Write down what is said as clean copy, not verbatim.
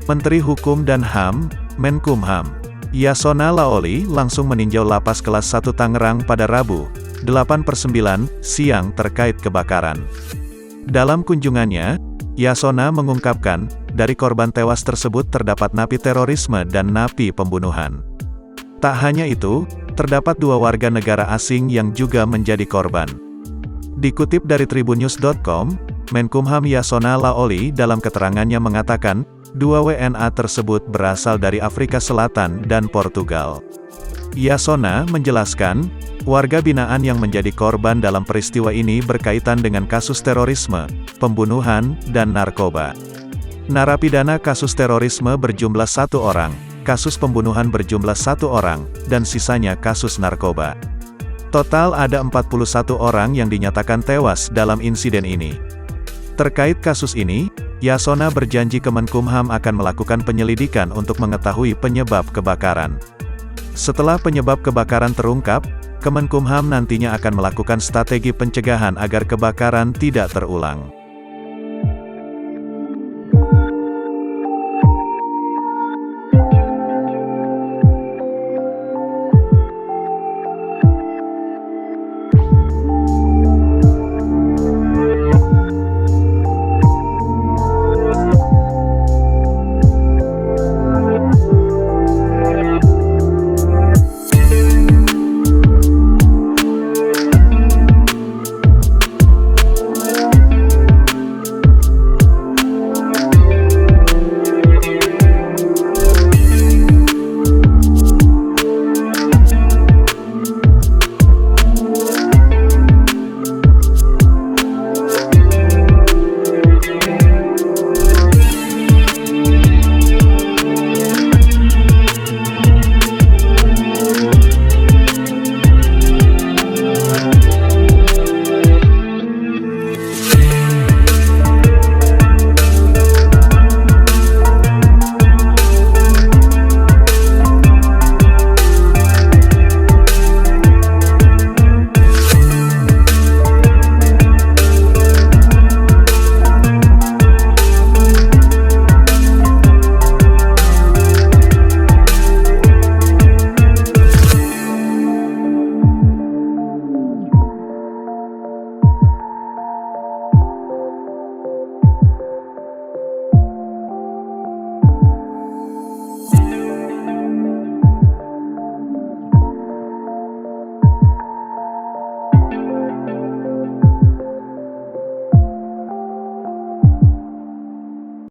Menteri Hukum dan HAM, Menkumham, Yasona Laoly langsung meninjau lapas kelas 1 Tangerang pada Rabu, 8/9, siang terkait kebakaran. Dalam kunjungannya, Yasona mengungkapkan, dari korban tewas tersebut terdapat napi terorisme dan napi pembunuhan. Tak hanya itu, terdapat 2 warga negara asing yang juga menjadi korban. Dikutip dari tribunnews.com, Menkumham Yasona Laoly dalam keterangannya mengatakan, 2 WNA tersebut berasal dari Afrika Selatan dan Portugal. Yasona menjelaskan, warga binaan yang menjadi korban dalam peristiwa ini berkaitan dengan kasus terorisme, pembunuhan, dan narkoba. Narapidana kasus terorisme berjumlah 1 orang, kasus pembunuhan berjumlah 1 orang, dan sisanya kasus narkoba. Total ada 41 orang yang dinyatakan tewas dalam insiden ini. Terkait kasus ini, Yasona berjanji Kemenkumham akan melakukan penyelidikan untuk mengetahui penyebab kebakaran. Setelah penyebab kebakaran terungkap, Kemenkumham nantinya akan melakukan strategi pencegahan agar kebakaran tidak terulang.